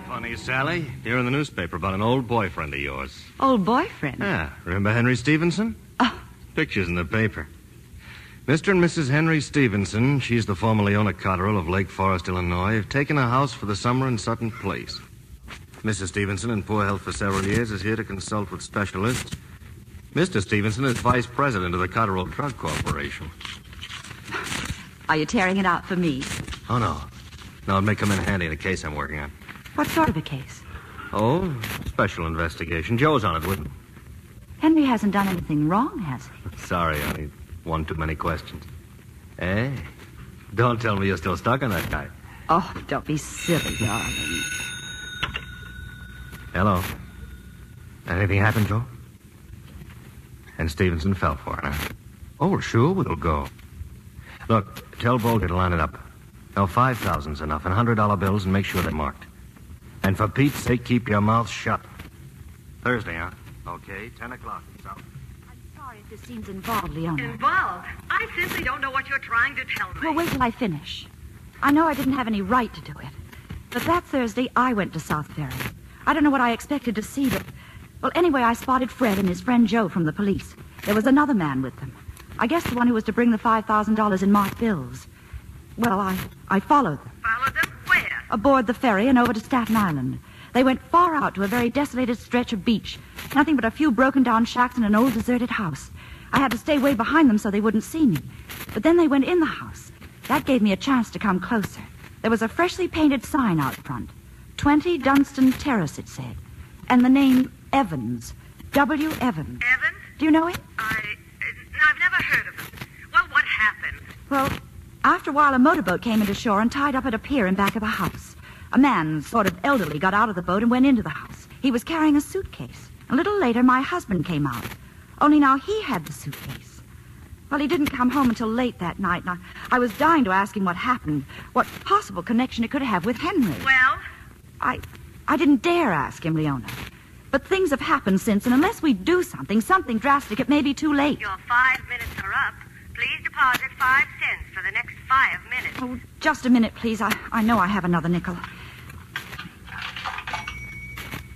funny, Sally. Here in the newspaper about an old boyfriend of yours. Old boyfriend? Yeah. Remember Henry Stevenson? Oh. Pictures in the paper. Mr. and Mrs. Henry Stevenson, she's the former Leona Cotterill of Lake Forest, Illinois, have taken a house for the summer in Sutton Place. Mrs. Stevenson, in poor health for several years, is here to consult with specialists. Mr. Stevenson is vice president of the Cotterill Drug Corporation. Are you tearing it out for me? Oh, no. No, it may come in handy in a case I'm working on. What sort of a case? Oh, special investigation. Joe's on it with me. Henry hasn't done anything wrong, has he? Sorry, honey. One too many questions. Hey, don't tell me you're still stuck on that guy. Oh, don't be silly, darling. Hello. Anything happened, Joe? And Stevenson fell for it, huh? Oh, sure, we'll go. Look, tell Bolter to line it up. No, 5,000's enough, and $100 bills, and make sure they're marked. And for Pete's sake, keep your mouth shut. Thursday, huh? Okay, 10 o'clock. South. I'm sorry if this seems involved, Leona. Involved? I simply don't know what you're trying to tell me. Well, wait till I finish. I know I didn't have any right to do it. But that Thursday, I went to South Ferry. I don't know what I expected to see, but... Well, anyway, I spotted Fred and his friend Joe from the police. There was another man with them. I guess the one who was to bring the $5,000 in marked bills. Well, I followed them. Followed them? Where? Aboard the ferry and over to Staten Island. They went far out to a very desolated stretch of beach. Nothing but a few broken-down shacks and an old deserted house. I had to stay way behind them so they wouldn't see me. But then they went in the house. That gave me a chance to come closer. There was a freshly painted sign out front. 20 Dunstan Terrace, it said. And the name Evans. W. Evans. Evans? Do you know him? I've never heard of him. Well, what happened? Well, after a while, a motorboat came into shore and tied up at a pier in back of the house. A man, sort of elderly, got out of the boat and went into the house. He was carrying a suitcase. A little later, my husband came out. Only now he had the suitcase. Well, he didn't come home until late that night, and I was dying to ask him what happened, what possible connection it could have with Henry. Well? I didn't dare ask him, Leona. But things have happened since, and unless we do something drastic, it may be too late. Your 5 minutes are up. Please deposit 5 cents for the next 5 minutes. Oh, just a minute, please. I know I have another nickel.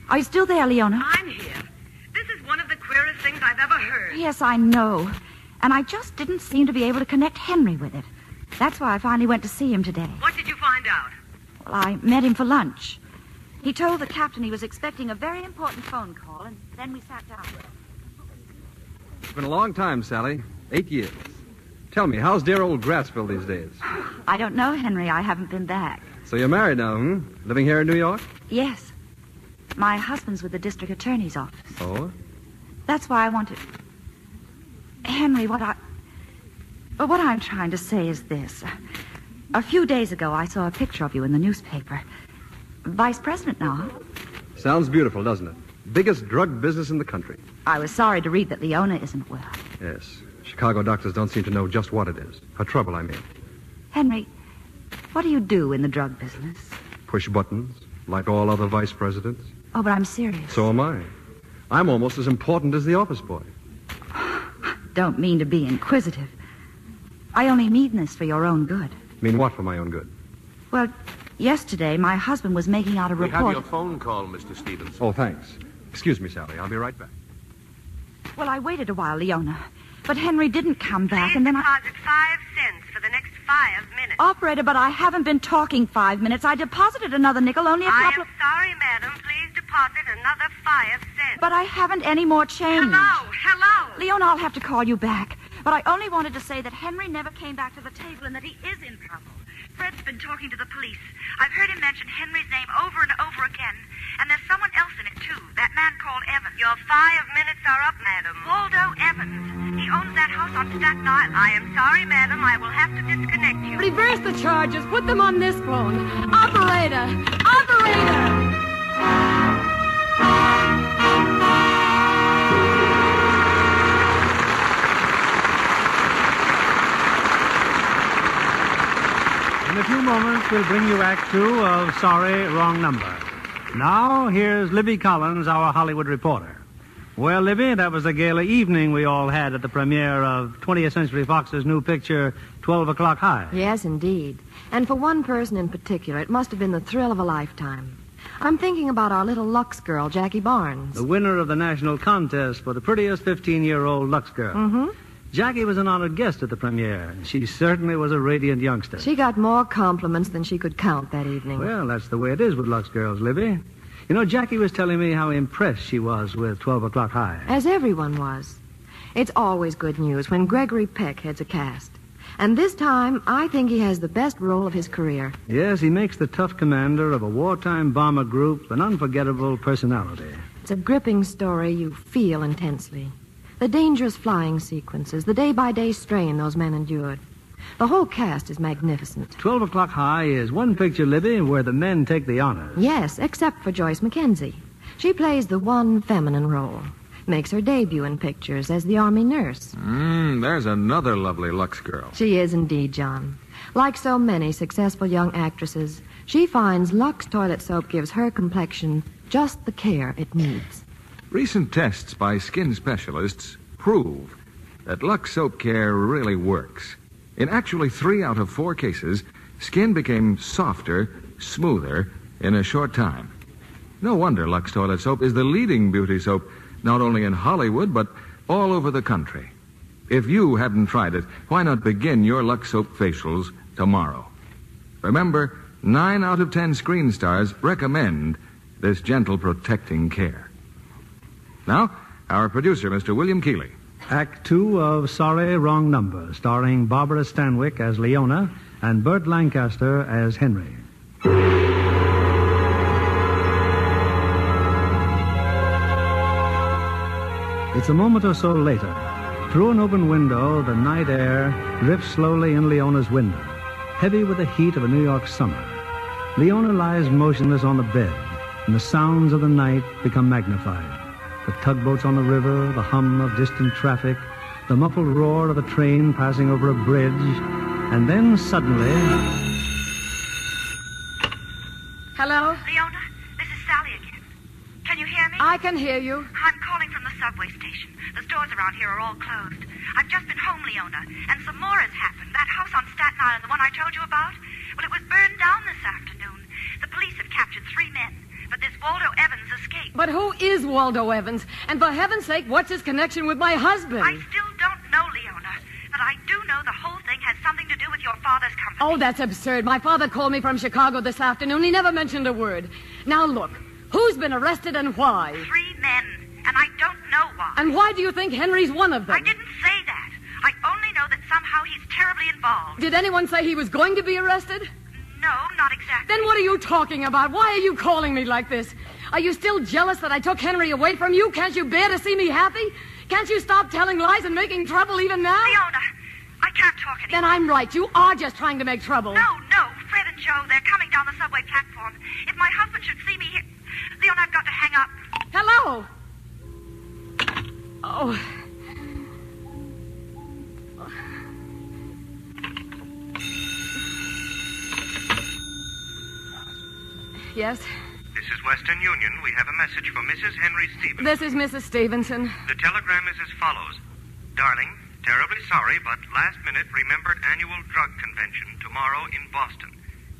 Are you still there, Leona? I'm here. This is one of the queerest things I've ever heard. Yes, I know. And I just didn't seem to be able to connect Henry with it. That's why I finally went to see him today. What did you find out? Well, I met him for lunch. He told the captain he was expecting a very important phone call, and then we sat down. It's been a long time, Sally. 8 years. Tell me, how's dear old Grassville these days? I don't know, Henry. I haven't been back. So you're married now, Living here in New York? Yes. My husband's with the district attorney's office. Oh? That's why I wanted... Henry, what I'm trying to say is this. A few days ago, I saw a picture of you in the newspaper. Vice president now, huh? Sounds beautiful, doesn't it? Biggest drug business in the country. I was sorry to read that Leona isn't well. Yes. Chicago doctors don't seem to know just what it is. Her trouble, I mean. Henry, what do you do in the drug business? Push buttons, like all other vice presidents. Oh, but I'm serious. So am I. I'm almost as important as the office boy. Don't mean to be inquisitive. I only mean this for your own good. Mean what for my own good? Well, yesterday, my husband was making out a report... We have your phone call, Mr. Stevens. Oh, thanks. Excuse me, Sally. I'll be right back. Well, I waited a while, Leona. But Henry didn't come back, and then deposit 5 cents for the next 5 minutes. Operator, but I haven't been talking 5 minutes. I deposited another nickel only a couple I am sorry, madam. Please deposit another 5 cents. But I haven't any more change. Hello. Leona, I'll have to call you back. But I only wanted to say that Henry never came back to the table and that he is in trouble. Fred's been talking to the police. I've heard him mention Henry's name over and over again. And there's someone else in it, too. That man called Evans. Your 5 minutes are up, madam. Waldo Evans. He owns that house on Staten Island. I am sorry, madam. I will have to disconnect you. Reverse the charges. Put them on this phone. Operator! Operator! In a few moments, we'll bring you Act Two of Sorry, Wrong Number. Now, here's Libby Collins, our Hollywood reporter. Well, Libby, that was a gala evening we all had at the premiere of 20th Century Fox's new picture, 12 O'Clock High. Yes, indeed. And for one person in particular, it must have been the thrill of a lifetime. I'm thinking about our little Lux girl, Jackie Barnes. The winner of the national contest for the prettiest 15-year-old Lux girl. Mm-hmm. Jackie was an honored guest at the premiere. She certainly was a radiant youngster. She got more compliments than she could count that evening. Well, that's the way it is with Lux girls, Libby. You know, Jackie was telling me how impressed she was with 12 O'Clock High. As everyone was. It's always good news when Gregory Peck heads a cast. And this time, I think he has the best role of his career. Yes, he makes the tough commander of a wartime bomber group an unforgettable personality. It's a gripping story you feel intensely. The dangerous flying sequences, the day-by-day strain those men endured. The whole cast is magnificent. 12 O'Clock High is one picture, Libby, where the men take the honors. Yes, except for Joyce Mackenzie. She plays the one feminine role. Makes her debut in pictures as the Army nurse. There's another lovely Lux girl. She is indeed, John. Like so many successful young actresses, she finds Lux toilet soap gives her complexion just the care it needs. Recent tests by skin specialists prove that Lux soap care really works. In actually 3 out of 4 cases, skin became softer, smoother in a short time. No wonder Lux toilet soap is the leading beauty soap not only in Hollywood, but all over the country. If you haven't tried it, why not begin your Lux soap facials tomorrow? Remember, 9 out of 10 screen stars recommend this gentle protecting care. Now, our producer, Mr. William Keeley. Act 2 of Sorry, Wrong Number, starring Barbara Stanwyck as Leona and Burt Lancaster as Henry. It's a moment or so later. Through an open window, the night air drifts slowly in Leona's window, heavy with the heat of a New York summer. Leona lies motionless on the bed, and the sounds of the night become magnified. The tugboats on the river, the hum of distant traffic, the muffled roar of a train passing over a bridge, and then suddenly... Hello? Leona, this is Sally again. Can you hear me? I can hear you. I'm calling from the subway station. The stores around here are all closed. I've just been home, Leona, and some more has happened. That house on Staten Island, the one I told you about, well, it was burned down this afternoon. The police have captured 3 men, but this Waldo Evans escaped. But who is Waldo Evans? And for heaven's sake, what's his connection with my husband? I still don't know, Leona, but I do know the whole thing has something to do with your father's company. Oh, that's absurd. My father called me from Chicago this afternoon. He never mentioned a word. Now, look, who's been arrested and why? 3 men, and I don't know why. And why do you think Henry's one of them? I didn't say that. I only know that somehow he's terribly involved. Did anyone say he was going to be arrested? No, not exactly. Then what are you talking about? Why are you calling me like this? Are you still jealous that I took Henry away from you? Can't you bear to see me happy? Can't you stop telling lies and making trouble even now? Leona, I can't talk anymore. Then I'm right. You are just trying to make trouble. No, Fred and Joe, they're coming down the subway platform. If my husband should see me here... Leona, I've got to hang up. Hello? Oh. Yes? This is Western Union. We have a message for Mrs. Henry Stevenson. This is Mrs. Stevenson. The telegram is as follows. Darling, terribly sorry, but last minute remembered annual drug convention tomorrow in Boston.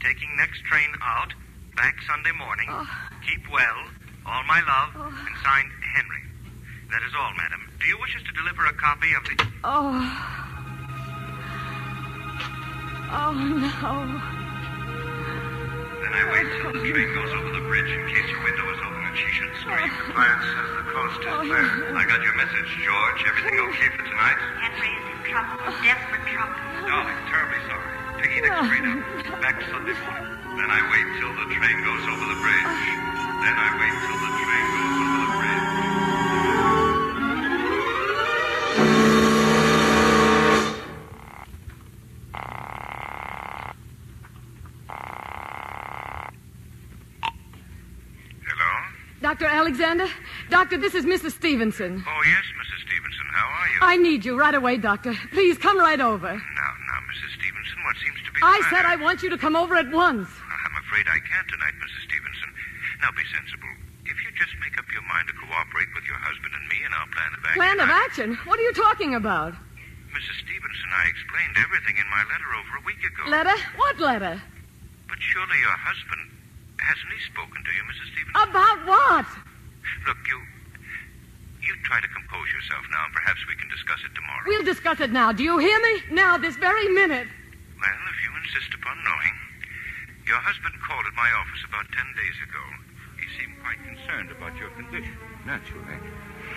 Taking next train out, back Sunday morning. Oh. Keep well. All my love. And signed, Henry. That is all, madam. Do you wish us to deliver a copy of the... Oh. Oh, no. Then I wait till the train goes over the bridge in case your window is open and she should scream. Defiance says the coast is clear. I got your message, George. Everything okay for tonight? Henry is in trouble. Desperate trouble. Darling, terribly sorry. Taking next train out. Back Sunday morning. Then I wait till the train goes over the bridge. Then I wait till the train goes over the bridge. Dr. Alexander? Doctor, this is Mrs. Stevenson. Oh, yes, Mrs. Stevenson. How are you? I need you right away, Doctor. Please come right over. Now, Mrs. Stevenson, what seems to be the I matter? said I want you to come over at once. I'm afraid I can't tonight, Mrs. Stevenson. Now, be sensible. If you just make up your mind to cooperate with your husband and me in our plan of action... Plan of action? What are you talking about? Mrs. Stevenson, I explained everything in my letter over a week ago. Letter? What letter? But surely your husband Hasn't he spoken to you, Mrs. Stevenson? About what? Look, you try to compose yourself now, and perhaps we can discuss it tomorrow. We'll discuss it now. Do you hear me? Now, this very minute. Well, if you insist upon knowing. Your husband called at my office about 10 days ago. He seemed quite concerned about your condition. Naturally.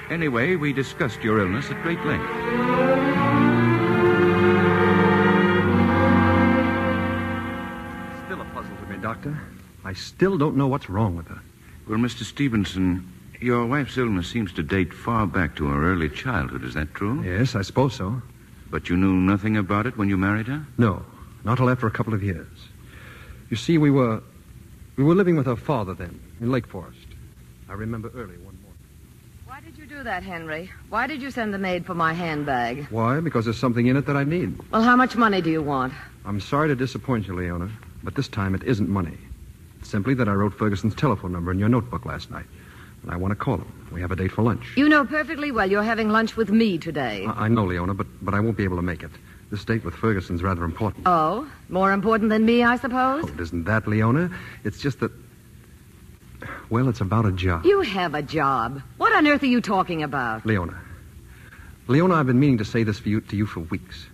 Anyway, we discussed your illness at great length. Still a puzzle to me, Doctor. I still don't know what's wrong with her. Well, Mr. Stevenson, your wife's illness seems to date far back to her early childhood. Is that true? Yes, I suppose so. But you knew nothing about it when you married her? No, not till after a couple of years. You see, we were living with her father then, in Lake Forest. I remember early one morning. Why did you do that, Henry? Why did you send the maid for my handbag? Why? Because there's something in it that I need. Well, how much money do you want? I'm sorry to disappoint you, Leona, but this time it isn't money. It's simply that I wrote Ferguson's telephone number in your notebook last night, and I want to call him. We have a date for lunch. You know perfectly well you're having lunch with me today. I know, Leona, but I won't be able to make it. This date with Ferguson's rather important. Oh? More important than me, I suppose? Oh, it isn't that, Leona. It's just that... Well, it's about a job. You have a job. What on earth are you talking about? Leona, I've been meaning to say this to you for weeks.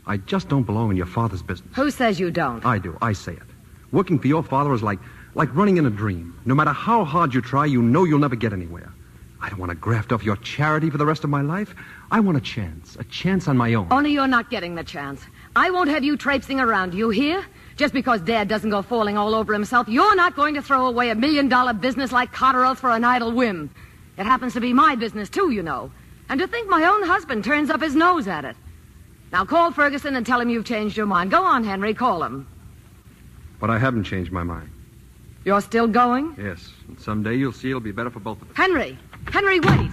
I just don't belong in your father's business. Who says you don't? I do. I say it. Working for your father is like running in a dream. No matter how hard you try, you know you'll never get anywhere. I don't want to graft off your charity for the rest of my life. I want a chance on my own. Only you're not getting the chance. I won't have you traipsing around, you hear? Just because Dad doesn't go falling all over himself, you're not going to throw away $1 million business like Cotterell's for an idle whim. It happens to be my business, too, you know. And to think my own husband turns up his nose at it. Now call Ferguson and tell him you've changed your mind. Go on, Henry, call him. But I haven't changed my mind. You're still going? Yes. And someday you'll see it'll be better for both of us. Henry, wait.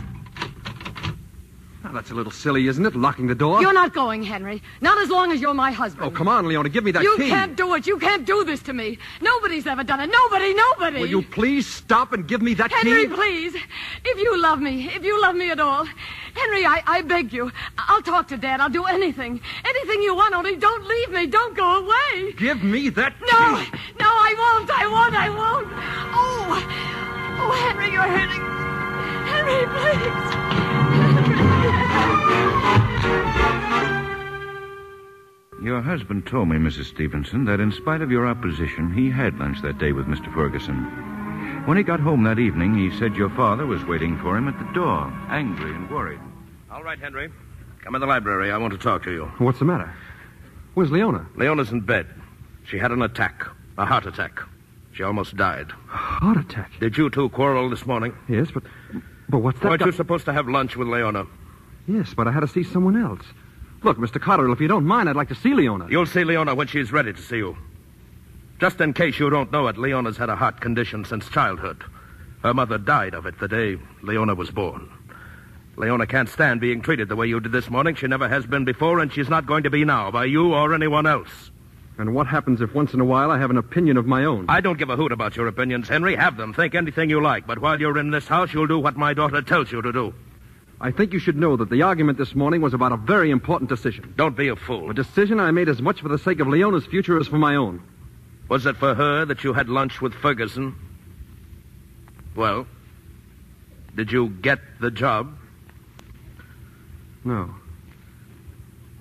Now, that's a little silly, isn't it? Locking the door. You're not going, Henry. Not as long as you're my husband. Oh, come on, Leona. Give me that You key. can't do it. You can't do this to me. Nobody's ever done it. Nobody. Will you please stop and give me that Henry, key? please. If you love me at all. Henry, I beg you. I'll talk to Dad. I'll do anything. Anything you want, only don't leave me. Don't go away. Give me that key. No, I won't. Oh, Henry, you're hurting. Henry, please. Your husband told me, Mrs. Stevenson, that in spite of your opposition, he had lunch that day with Mr. Ferguson. When he got home that evening, he said your father was waiting for him at the door, angry and worried. All right, Henry. Come in the library. I want to talk to you. What's the matter? Where's Leona? Leona's in bed. She had an attack. A heart attack. She almost died. Heart attack? Did you two quarrel this morning? Yes, but what's that? Weren't you supposed to have lunch with Leona? Yes, but I had to see someone else. Look, Mr. Cotterell, if you don't mind, I'd like to see Leona. You'll see Leona when she's ready to see you. Just in case you don't know it, Leona's had a heart condition since childhood. Her mother died of it the day Leona was born. Leona can't stand being treated the way you did this morning. She never has been before, and she's not going to be now by you or anyone else. And what happens if once in a while I have an opinion of my own? I don't give a hoot about your opinions, Henry. Have them. Think anything you like. But while you're in this house, you'll do what my daughter tells you to do. I think you should know that the argument this morning was about a very important decision. Don't be a fool. A decision I made as much for the sake of Leona's future as for my own. Was it for her that you had lunch with Ferguson? Well, did you get the job? No.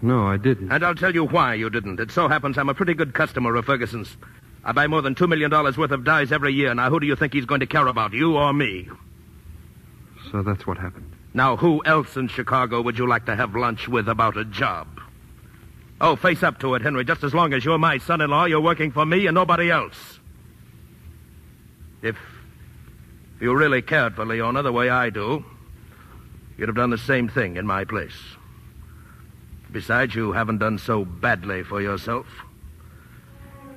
No, I didn't. And I'll tell you why you didn't. It so happens I'm a pretty good customer of Ferguson's. I buy more than $2 million worth of dyes every year. Now, who do you think he's going to care about, you or me? So that's what happened. Now, who else in Chicago would you like to have lunch with about a job? Oh, face up to it, Henry. Just as long as you're my son-in-law, you're working for me and nobody else. If you really cared for Leona the way I do, you'd have done the same thing in my place. Besides, you haven't done so badly for yourself.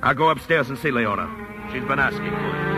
I'll go upstairs and see Leona. She's been asking for you.